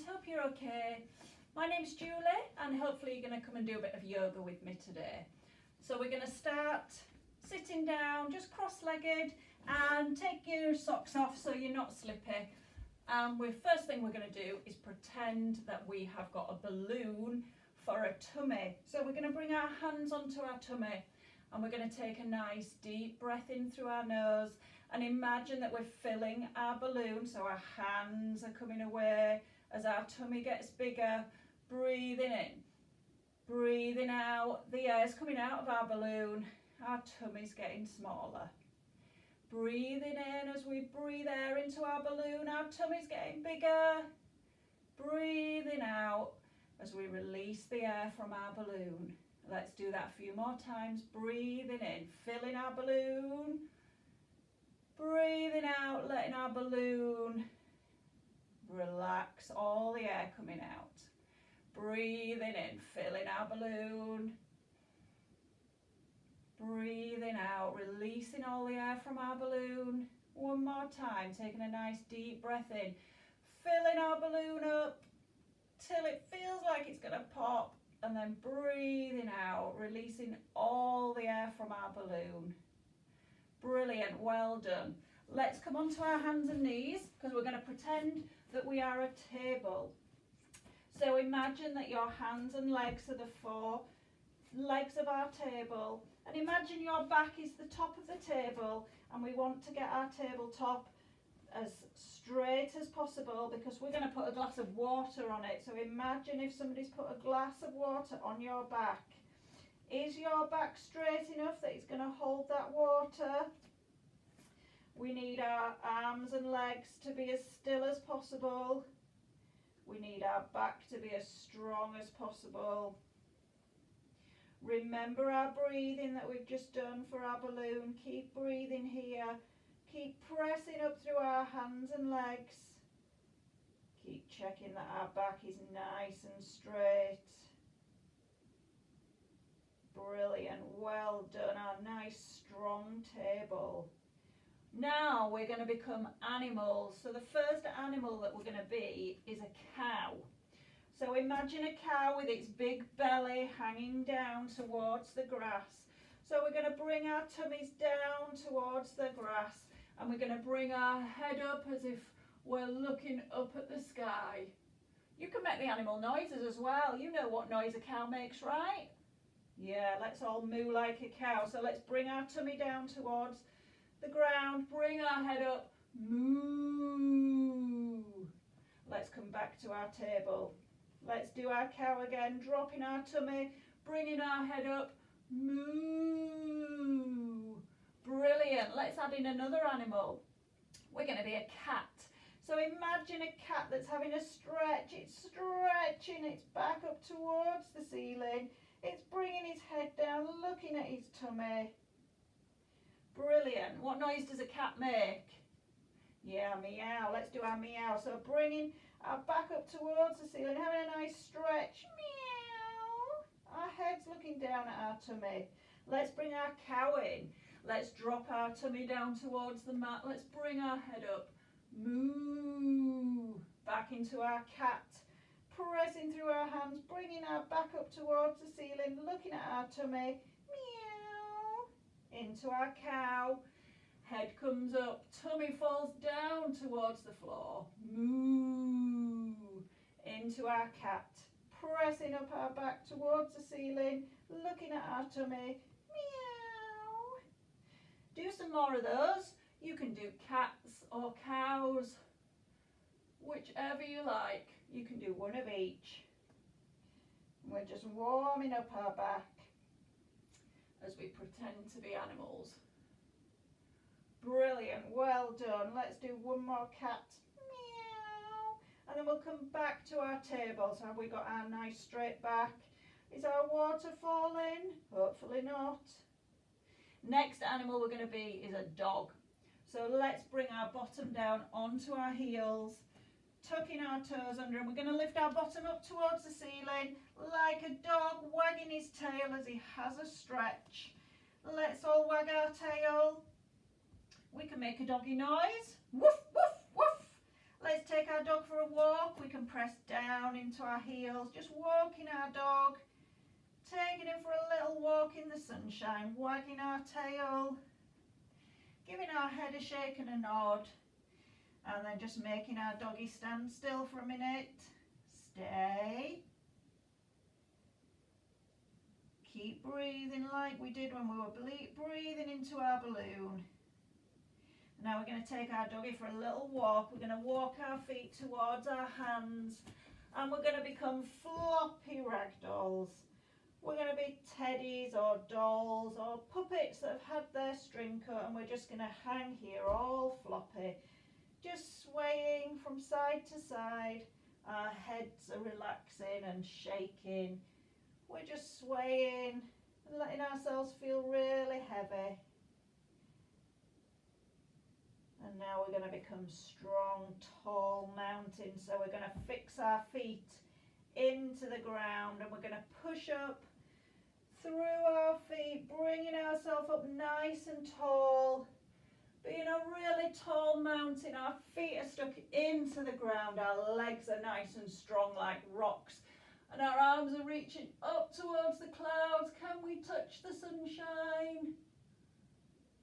hope you're okay. My name's Julie and hopefully you're going to come and do a bit of yoga with me today. So we're going to start sitting down, just cross-legged, and take your socks off so you're not slippy. First thing we're going to do is pretend that we have got a balloon for a tummy. So we're going to bring our hands onto our tummy and we're going to take a nice deep breath in through our nose and imagine that we're filling our balloon, so our hands are coming away as our tummy gets bigger. Breathing in, breathing out, the air's coming out of our balloon, our tummy's getting smaller. Breathing in as we breathe air into our balloon, our tummy's getting bigger. Breathing out as we release the air from our balloon. Let's do that a few more times. Breathing in, filling our balloon. Breathing out, letting our balloon relax, all the air coming out. Breathing in, filling our balloon. Breathing out, releasing all the air from our balloon. One more time, taking a nice deep breath in. Filling our balloon up till it feels like it's going to pop. And then breathing out, releasing all the air from our balloon. Brilliant, well done. Let's come onto our hands and knees because we're going to pretend that we are a table. So imagine that your hands and legs are the four legs of our table. And imagine your back is the top of the table and we want to get our tabletop as straight as possible because we're going to put a glass of water on it. So imagine if somebody's put a glass of water on your back. Is your back straight enough that it's going to hold that water? We need our arms and legs to be as still as possible. We need our back to be as strong as possible. Remember our breathing that we've just done for our balloon. Keep breathing here. Keep pressing up through our hands and legs. Keep checking that our back is nice and straight. Brilliant, well done, our nice strong table. Now we're going to become animals. So the first animal that we're going to be is a cow. So imagine a cow with its big belly hanging down towards the grass. So we're going to bring our tummies down towards the grass and we're going to bring our head up as if we're looking up at the sky. You can make the animal noises as well. You know what noise a cow makes, right? Yeah, let's all moo like a cow. So let's bring our tummy down towards the ground, bring our head up, moo. Let's come back to our table. Let's do our cow again, dropping our tummy, bringing our head up, moo. Brilliant. Let's add in another animal. We're going to be a cat. So imagine a cat that's having a stretch. It's stretching its back up towards the ceiling. It's bringing its head down, looking at its tummy. Brilliant. What noise does a cat make? Yeah, meow. Let's do our meow. So bringing our back up towards the ceiling, having a nice stretch. Meow. Our head's looking down at our tummy. Let's bring our cow in. Let's drop our tummy down towards the mat. Let's bring our head up. Moo. Back into our cat. Pressing through our hands, bringing our back up towards the ceiling, looking at our tummy. Meow. Into our cow. Head comes up, tummy falls down towards the floor. Moo. Into our cat. Pressing up our back towards the ceiling, looking at our tummy. Meow. Do some more of those. You can do cats or cows, whichever you like. You can do one of each. We're just warming up our back as we pretend to be animals. Brilliant, well done. Let's do one more cat. Meow. And then we'll come back to our table. So have we got our nice straight back? Is our water falling? Hopefully not. Next animal we're going to be is a dog. So let's bring our bottom down onto our heels, tucking our toes under, and we're going to lift our bottom up towards the ceiling like a dog wagging his tail as he has a stretch. Let's all wag our tail. We can make a doggy noise. Woof, woof, woof. Let's take our dog for a walk. We can press down into our heels, just walking our dog, taking him for a little walk in the sunshine, wagging our tail, giving our head a shake and a nod, and then just making our doggy stand still for a minute. Stay. Keep breathing like we did when we were breathing into our balloon. Now we're going to take our doggy for a little walk. We're going to walk our feet towards our hands, and we're going to become floppy ragdolls. We're going to be teddies or dolls or puppets that have had their string cut, and we're just going to hang here all floppy, just swaying from side to side. Our heads are relaxing and shaking. We're just swaying and letting ourselves feel really heavy. And now we're going to become strong, tall mountains. So we're going to fix our feet into the ground, and we're going to push up through our feet, bringing ourselves up nice and tall. Being a really tall mountain, our feet are stuck into the ground, our legs are nice and strong like rocks, and our arms are reaching up towards the clouds. Can we touch the sunshine?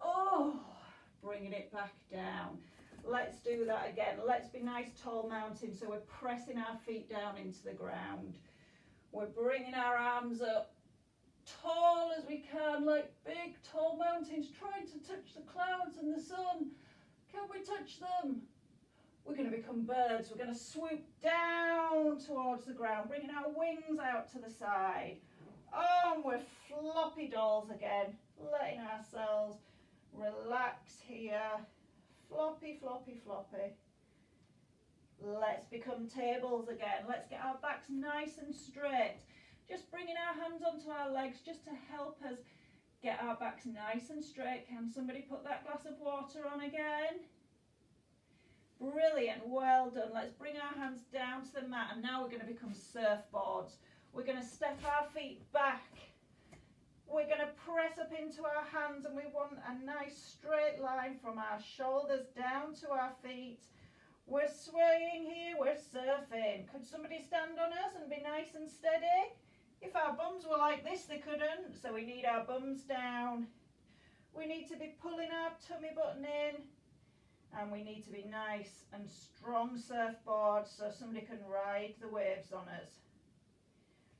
Oh, bringing it back down. Let's do that again. Let's be nice tall mountains, so we're pressing our feet down into the ground. We're bringing our arms up tall as we can, like big tall mountains, trying to touch the clouds and the sun. Can we touch them? We're going to become birds. We're going to swoop down towards the ground, bringing our wings out to the side. Oh, and we're floppy dolls again, letting ourselves relax here. Floppy, floppy, floppy. Let's become tables again. Let's get our backs nice and straight. Just bringing our hands onto our legs just to help us get our backs nice and straight. Can somebody put that glass of water on again? Brilliant, well done. Let's bring our hands down to the mat, and now we're going to become surfboards. We're going to step our feet back. We're going to press up into our hands, and we want a nice straight line from our shoulders down to our feet. We're swaying here, we're surfing. Could somebody stand on us and be nice and steady? If our bums were like this, they couldn't, so we need our bums down. We need to be pulling our tummy button in, and we need to be nice and strong surfboards so somebody can ride the waves on us.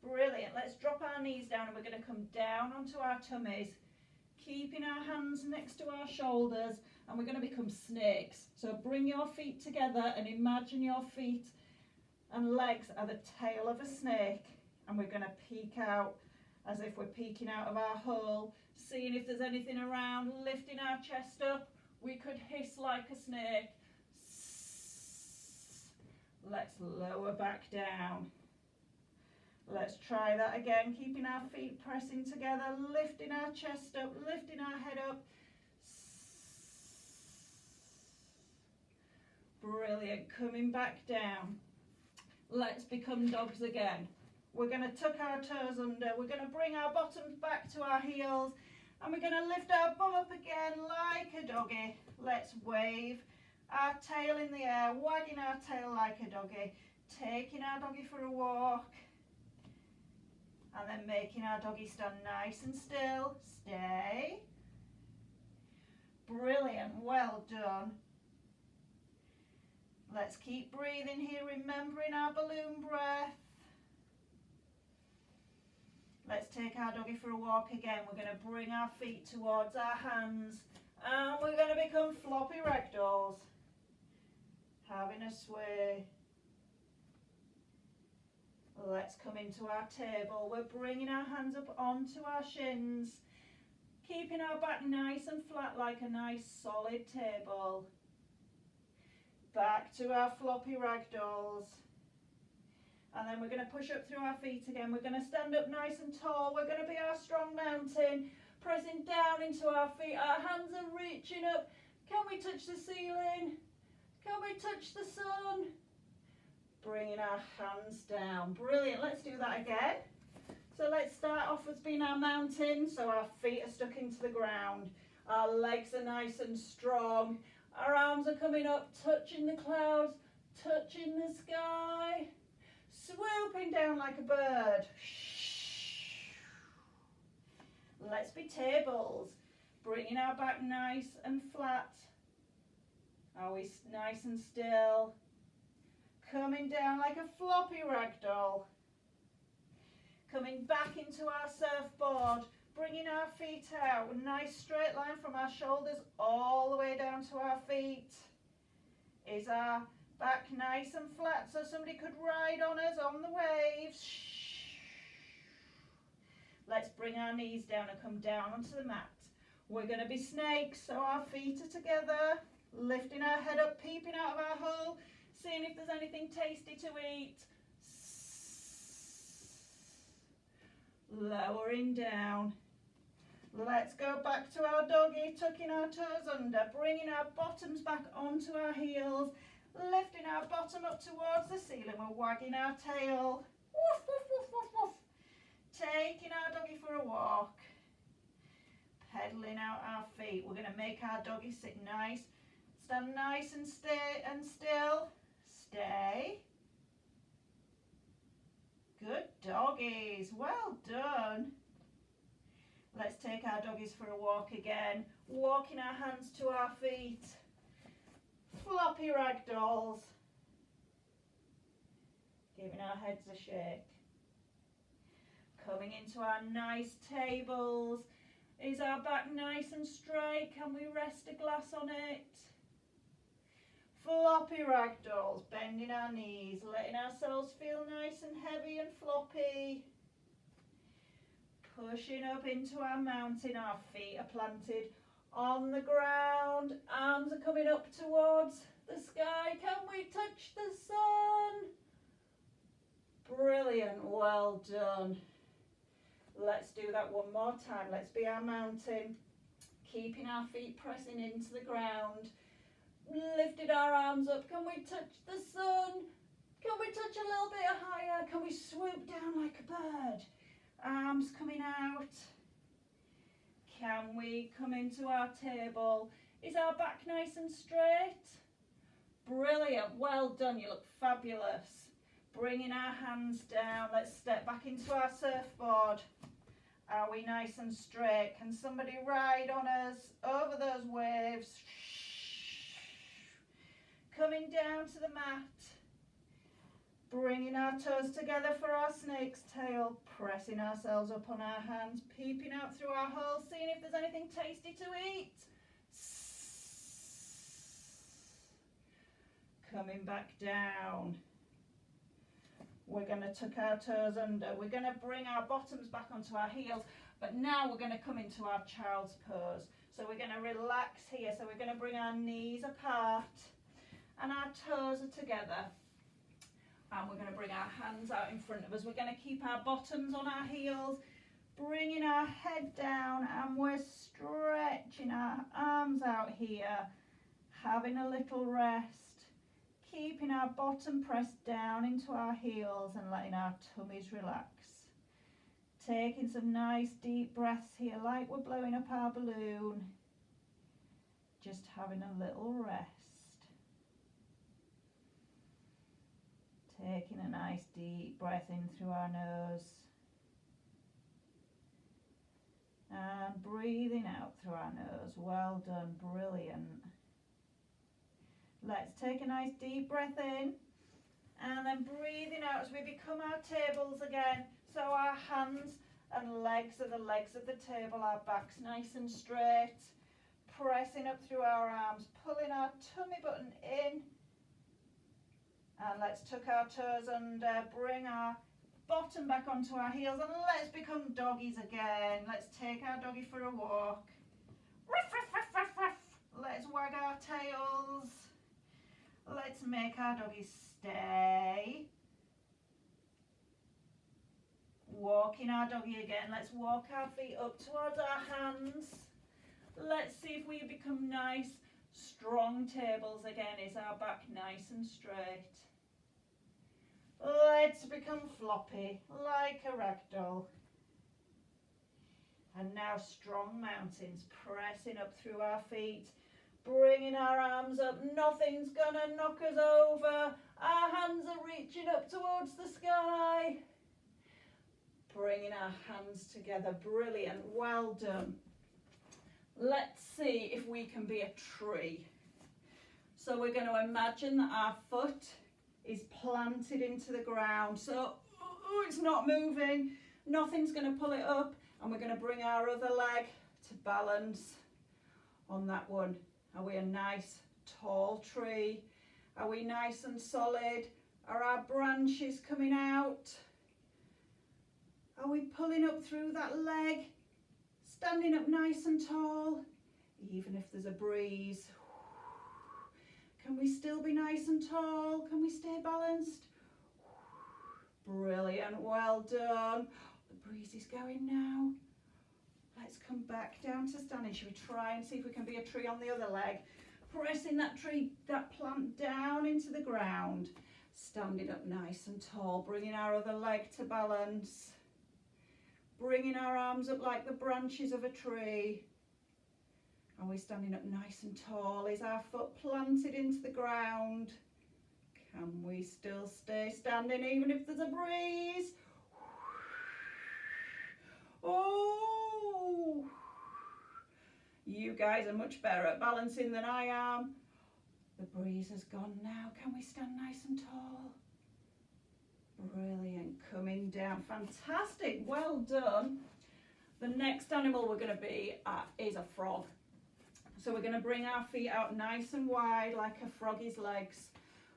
Brilliant. Let's drop our knees down, and we're going to come down onto our tummies, keeping our hands next to our shoulders, and we're going to become snakes. So bring your feet together and imagine your feet and legs are the tail of a snake, and we're going to peek out as if we're peeking out of our hole, seeing if there's anything around, lifting our chest up. We could hiss like a snake. Let's lower back down. Let's try that again, keeping our feet pressing together, lifting our chest up, lifting our head up. Brilliant, coming back down. Let's become dogs again. We're going to tuck our toes under, we're going to bring our bottoms back to our heels, and we're going to lift our bum up again like a doggy. Let's wave our tail in the air, wagging our tail like a doggy, taking our doggy for a walk, and then making our doggy stand nice and still. Stay. Brilliant, well done. Let's keep breathing here, remembering our balloon breath. Let's take our doggy for a walk again. We're going to bring our feet towards our hands, and we're going to become floppy ragdolls, having a sway. Let's come into our table. We're bringing our hands up onto our shins, keeping our back nice and flat like a nice solid table. Back to our floppy ragdolls. And then we're going to push up through our feet again. We're going to stand up nice and tall. We're going to be our strong mountain, pressing down into our feet. Our hands are reaching up. Can we touch the ceiling? Can we touch the sun? Bringing our hands down. Brilliant. Let's do that again. So let's start off as being our mountain. So our feet are stuck into the ground. Our legs are nice and strong. Our arms are coming up, touching the clouds, touching the sky, swooping down like a bird. Let's be tables, bringing our back nice and flat. Are we nice and still? Coming down like a floppy ragdoll. Coming back into our surfboard, bringing our feet out, a nice straight line from our shoulders all the way down to our feet. Is our back nice and flat so somebody could ride on us on the waves? Let's bring our knees down and come down onto the mat. We're going to be snakes, so our feet are together, lifting our head up, peeping out of our hole, seeing if there's anything tasty to eat. Lowering down. Let's go back to our doggy, tucking our toes under, bringing our bottoms back onto our heels, lifting our bottom up towards the ceiling. We're wagging our tail. Woof, woof, woof, woof, woof. Taking our doggy for a walk. Pedaling out our feet. We're going to make our doggy sit nice. Stand nice and stay and still. Stay. Good doggies. Well done. Let's take our doggies for a walk again. Walking our hands to our feet. Floppy ragdolls. Giving our heads a shake. Coming into our nice tables. Is our back nice and straight? Can we rest a glass on it? Floppy ragdolls, bending our knees, letting ourselves feel nice and heavy and floppy. Pushing up into our mountain, our feet are planted on the ground, arms are coming up towards the sky. Can we touch the sun? Brilliant, well done. Let's do that one more time. Let's be our mountain, keeping our feet pressing into the ground. Lifted our arms up. Can we touch the sun? Can we touch a little bit higher? Can we swoop down like a bird? Arms coming out. Can we come into our table? Is our back nice and straight? Brilliant, well done, you look fabulous. Bringing our hands down, let's step back into our surfboard. Are we nice and straight? Can somebody ride on us over those waves? Coming down to the mat. Bringing our toes together for our snake's tail. Pressing ourselves up on our hands. Peeping out through our hole. Seeing if there's anything tasty to eat. Coming back down. We're going to tuck our toes under. We're going to bring our bottoms back onto our heels. But now we're going to come into our child's pose. So we're going to relax here. So we're going to bring our knees apart. And our toes are together. And we're going to bring our hands out in front of us. We're going to keep our bottoms on our heels, bringing our head down, and we're stretching our arms out here, having a little rest, keeping our bottom pressed down into our heels and letting our tummies relax. Taking some nice deep breaths here, like we're blowing up our balloon. Just having a little rest. Taking a nice deep breath in through our nose and breathing out through our nose. Well done, brilliant. Let's take a nice deep breath in and then breathing out as we become our tables again. So our hands and legs are the legs of the table, our backs nice and straight, pressing up through our arms, pulling our tummy button in. And let's tuck our toes under, bring our bottom back onto our heels, and let's become doggies again. Let's take our doggy for a walk. Ruff, ruff, ruff, ruff, ruff. Let's wag our tails. Let's make our doggies stay. Walking our doggy again. Let's walk our feet up towards our hands. Let's see if we become nice, strong tables again. Is our back nice and straight? Let's become floppy, like a ragdoll. And now strong mountains, pressing up through our feet, Bringing our arms up, nothing's gonna knock us over. Our hands are reaching up towards the sky. Bringing our hands together, brilliant, well done. Let's see if we can be a tree. So we're going to imagine that our foot is planted into the ground. So it's not moving, nothing's going to pull it up, and we're going to bring our other leg to balance on that one. Are we a nice tall tree? Are we nice and solid? Are our branches coming out? Are we pulling up through that leg? Standing up nice and tall? Even if there's a breeze. Can we still be nice and tall? Can we stay balanced? Brilliant, well done. The breeze is going now. Let's come back down to standing. Should we try and see if we can be a tree on the other leg? Pressing that plant down into the ground. Standing up nice and tall, bringing our other leg to balance. Bringing our arms up like the branches of a tree. Are we standing up nice and tall? Is our foot planted into the ground? Can we still stay standing even if there's a breeze? Oh! You guys are much better at balancing than I am. The breeze has gone now. Can we stand nice and tall? Brilliant, coming down, fantastic, well done. The next animal we're going to be is a frog. So we're going to bring our feet out nice and wide like a froggy's legs.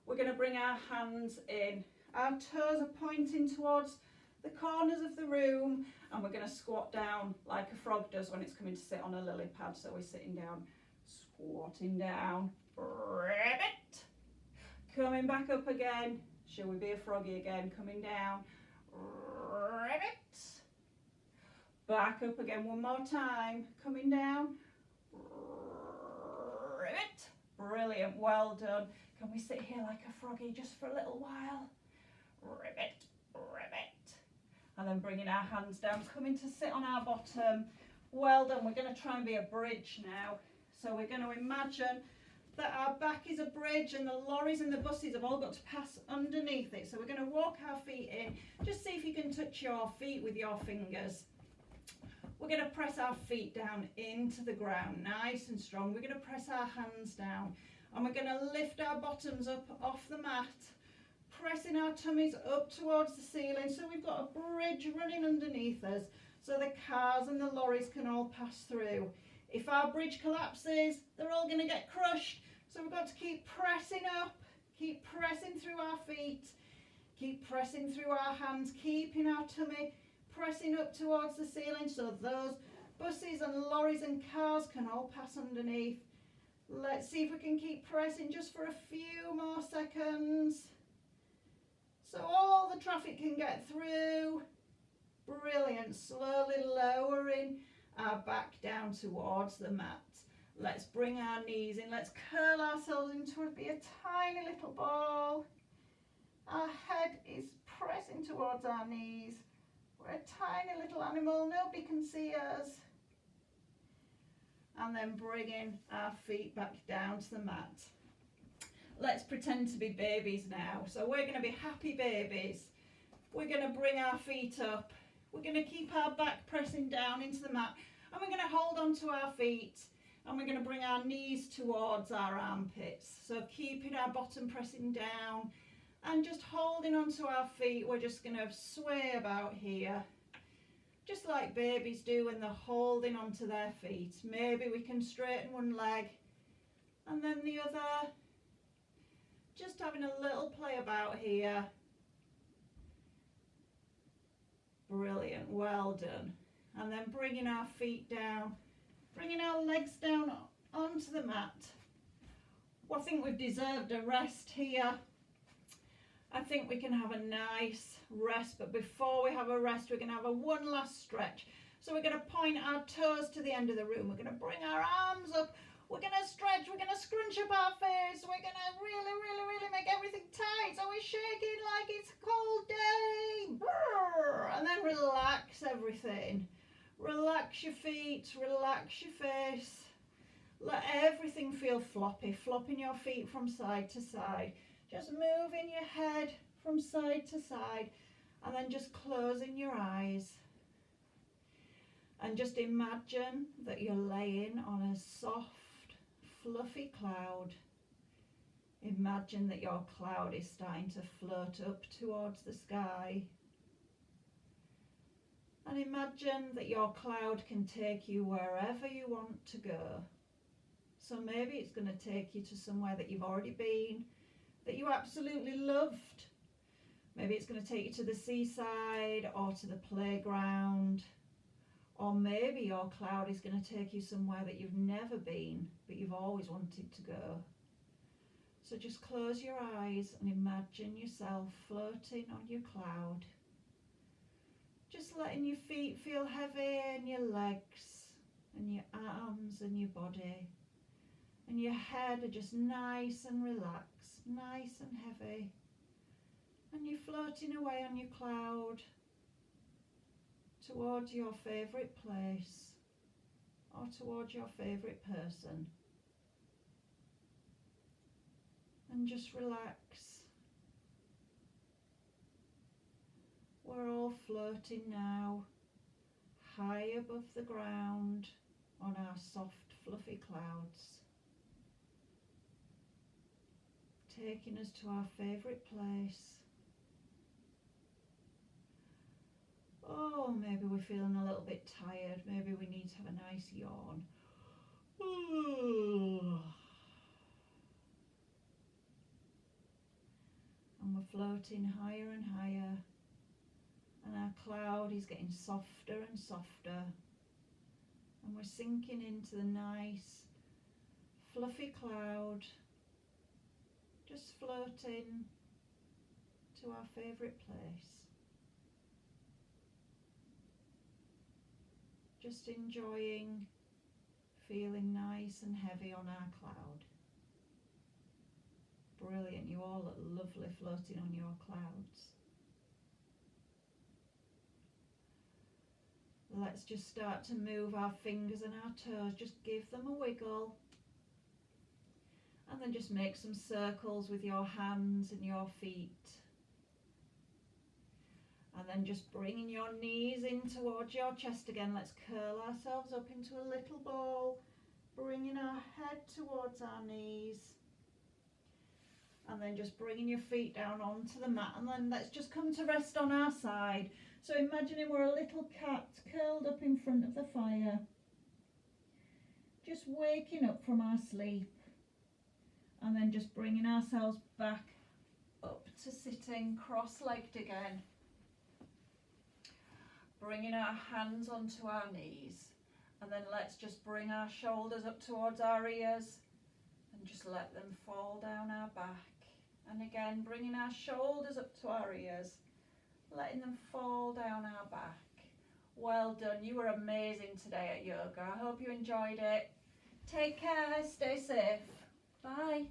We're going to bring our hands in. Our toes are pointing towards the corners of the room, and we're going to squat down like a frog does when it's coming to sit on a lily pad. So we're sitting down, squatting down, ribbit, coming back up again. Shall we be a froggy again? Coming down, ribbit, back up again one more time, coming down, ribbit, brilliant, well done. Can we sit here like a froggy just for a little while? Ribbit, ribbit, and then bringing our hands down, coming to sit on our bottom. Well done. We're going to try and be a bridge now. So we're going to imagine that our back is a bridge and the lorries and the buses have all got to pass underneath it. So we're going to walk our feet in. Just see if you can touch your feet with your fingers. We're going to press our feet down into the ground, nice and strong. We're going to press our hands down, and we're going to lift our bottoms up off the mat, pressing our tummies up towards the ceiling. So we've got a bridge running underneath us so the cars and the lorries can all pass through. If our bridge collapses, they're all going to get crushed. So we've got to keep pressing up, keep pressing through our feet, keep pressing through our hands, keeping our tummy pressing up towards the ceiling so those buses and lorries and cars can all pass underneath. Let's see if we can keep pressing just for a few more seconds so all the traffic can get through. Brilliant. Slowly lowering our back down towards the mat. Let's bring our knees in. Let's curl ourselves into a tiny little ball. Our head is pressing towards our knees. We're a tiny little animal. Nobody can see us. And then bringing our feet back down to the mat. Let's pretend to be babies now. So we're going to be happy babies. We're going to bring our feet up. We're going to keep our back pressing down into the mat. And we're going to hold on to our feet. And we're going to bring our knees towards our armpits. So keeping our bottom pressing down and just holding onto our feet. We're just going to sway about here. Just like babies do when they're holding onto their feet. Maybe we can straighten one leg and then the other. Just having a little play about here. Brilliant, well done. And then bringing our feet down, bringing our legs down onto the mat. Well, I think we've deserved a rest here. I think we can have a nice rest, but before we have a rest, we're going to have one last stretch. So we're going to point our toes to the end of the room. We're going to bring our arms up. We're going to stretch. We're going to scrunch up our face. We're going to really make everything tight. So we're shaking like it's a cold day. Brrr. And then relax everything. Relax your feet. Relax your face. Let everything feel floppy, flopping your feet from side to side. Just moving your head from side to side and then just closing your eyes. And just imagine that you're laying on a soft, fluffy cloud. Imagine that your cloud is starting to float up towards the sky. And imagine that your cloud can take you wherever you want to go. So maybe it's going to take you to somewhere that you've already been, that you absolutely loved. Maybe it's going to take you to the seaside or to the playground. Or maybe your cloud is going to take you somewhere that you've never been, but you've always wanted to go. So just close your eyes and imagine yourself floating on your cloud. Just letting your feet feel heavy and your legs and your arms and your body. And your head are just nice and relaxed, nice and heavy. And you're floating away on your cloud towards your favourite place or towards your favourite person. And just relax. We're all floating now, high above the ground on our soft, fluffy clouds, taking us to our favourite place. Oh, maybe we're feeling a little bit tired. Maybe we need to have a nice yawn. And we're floating higher and higher. And our cloud is getting softer and softer. And we're sinking into the nice, fluffy cloud. Just floating to our favourite place. Just enjoying feeling nice and heavy on our cloud. Brilliant, you all look lovely floating on your clouds. Let's just start to move our fingers and our toes, just give them a wiggle. And then just make some circles with your hands and your feet. And then just bringing your knees in towards your chest again. Let's curl ourselves up into a little ball, bringing our head towards our knees. And then just bringing your feet down onto the mat. And then let's just come to rest on our side. So imagining we're a little cat curled up in front of the fire. Just waking up from our sleep. And then just bringing ourselves back up to sitting cross-legged again. Bringing our hands onto our knees, and then let's just bring our shoulders up towards our ears and just let them fall down our back. And again, bringing our shoulders up to our ears, letting them fall down our back. Well done, you were amazing today at yoga. I hope you enjoyed it. Take care, stay safe. Bye.